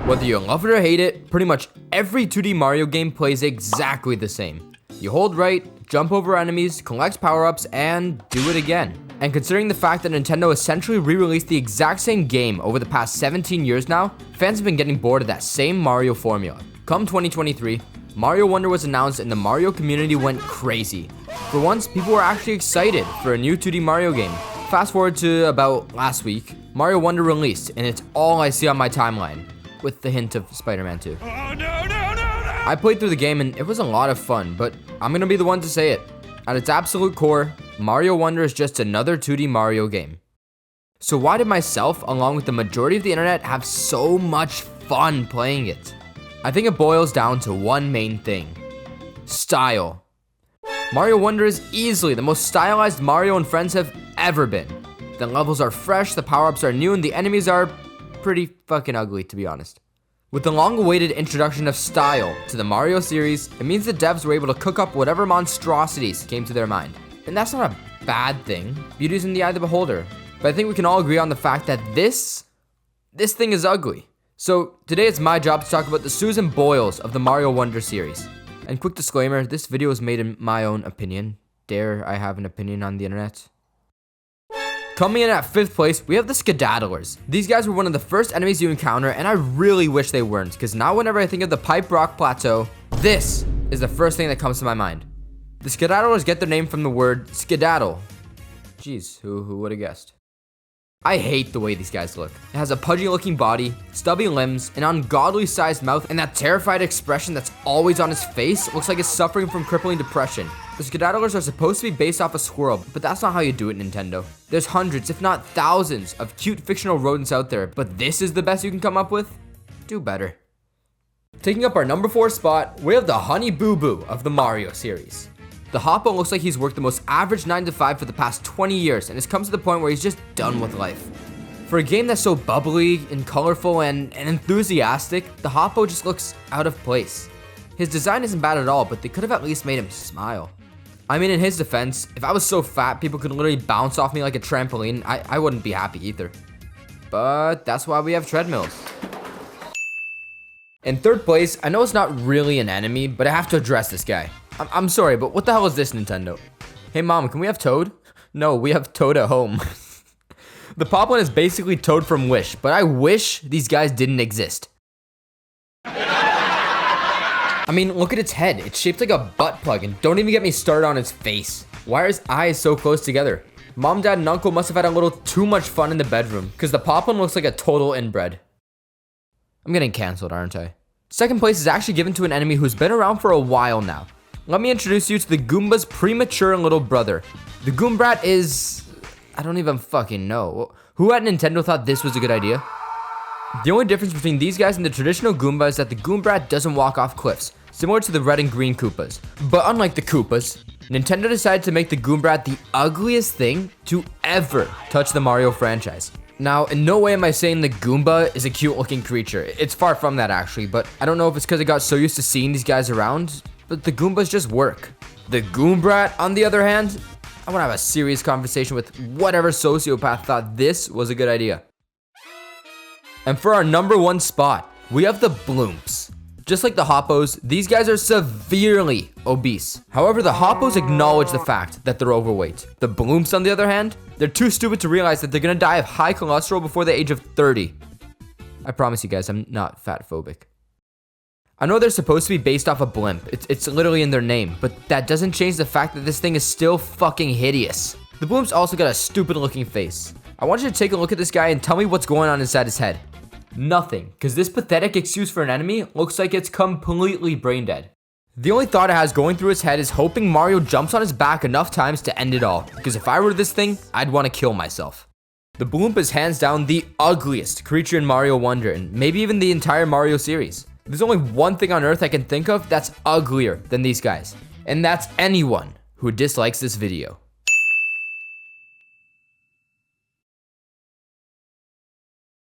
Whether you love it or hate it, pretty much every 2D Mario game plays exactly the same. You hold right, jump over enemies, collect power-ups, and do it again. And considering the fact that Nintendo essentially re-released the exact same game over the past 17 years now, fans have been getting bored of that same Mario formula. Come 2023, Mario Wonder was announced and the Mario community went crazy. For once, people were actually excited for a new 2D Mario game. Fast forward to about last week, Mario Wonder released, and it's all I see on my timeline, with the hint of Spider-Man 2. Oh, no. I played through the game and it was a lot of fun, but I'm gonna be the one to say it. At its absolute core, Mario Wonder is just another 2D Mario game. So why did myself, along with the majority of the internet, have so much fun playing it? I think it boils down to one main thing: style. Mario Wonder is easily the most stylized Mario and friends have ever been. The levels are fresh, the power-ups are new, and the enemies are pretty fucking ugly, to be honest. With the long-awaited introduction of style to the Mario series, it means the devs were able to cook up whatever monstrosities came to their mind. And that's not a bad thing. Beauty's in the eye of the beholder. But I think we can all agree on the fact that this thing is ugly. So today it's my job to talk about the Susan Boyles of the Mario Wonder series. And quick disclaimer, this video is made in my own opinion. Dare I have an opinion on the internet? Coming in at 5th place, we have the Skedaddlers. These guys were one of the first enemies you encounter, and I really wish they weren't, because now whenever I think of the Pipe Rock Plateau, this is the first thing that comes to my mind. The Skedaddlers get their name from the word skedaddle. Jeez, who would have guessed? I hate the way these guys look. It has a pudgy looking body, stubby limbs, an ungodly sized mouth, and that terrified expression that's always on his face looks like it's suffering from crippling depression. The Skedaddlers are supposed to be based off a squirrel, but that's not how you do it, Nintendo. There's hundreds, if not thousands, of cute fictional rodents out there, but this is the best you can come up with? Do better. Taking up our number 4 spot, we have the Honey Boo Boo of the Mario series. The Hoppo looks like he's worked the most average 9 to 5 for the past 20 years and has come to the point where he's just done with life. For a game that's so bubbly and colorful and enthusiastic, the Hoppo just looks out of place. His design isn't bad at all, but they could have at least made him smile. I mean, in his defense, if I was so fat people could literally bounce off me like a trampoline, I wouldn't be happy either. But that's why we have treadmills. In 3rd place, I know it's not really an enemy, but I have to address this guy. I'm sorry, but what the hell is this, Nintendo? Hey mom, can we have Toad? No, we have Toad at home. The Poplin is basically Toad from Wish, but I wish these guys didn't exist. I mean, look at its head. It's shaped like a butt plug, and don't even get me started on its face. Why are his eyes so close together? Mom, dad, and uncle must have had a little too much fun in the bedroom, because the Poplin looks like a total inbred. I'm getting canceled, aren't I? 2nd place is actually given to an enemy who's been around for a while now. Let me introduce you to the Goomba's premature little brother. The Goombrat is... I don't even fucking know. Who at Nintendo thought this was a good idea? The only difference between these guys and the traditional Goomba is that the Goombrat doesn't walk off cliffs, similar to the red and green Koopas. But unlike the Koopas, Nintendo decided to make the Goombrat the ugliest thing to ever touch the Mario franchise. Now, in no way am I saying the Goomba is a cute looking creature. It's far from that actually, but I don't know if it's because I got so used to seeing these guys around, but the Goombas just work. The Goombrat, on the other hand, I want to have a serious conversation with whatever sociopath thought this was a good idea. And for our number 1 spot, we have the Bloomps. Just like the Hoppos, these guys are severely obese. However, the Hoppos acknowledge the fact that they're overweight. The Bloomps, on the other hand, they're too stupid to realize that they're gonna die of high cholesterol before the age of 30. I promise you guys, I'm not fat phobic. I know they're supposed to be based off a blimp. It's literally in their name, but that doesn't change the fact that this thing is still fucking hideous. The Bloom's also got a stupid looking face. I want you to take a look at this guy and tell me what's going on inside his head. Nothing, because this pathetic excuse for an enemy looks like it's completely brain dead. The only thought it has going through its head is hoping Mario jumps on his back enough times to end it all, because if I were this thing, I'd want to kill myself. The Bloomp is hands down the ugliest creature in Mario Wonder, and maybe even the entire Mario series. There's only one thing on earth I can think of that's uglier than these guys, and that's anyone who dislikes this video.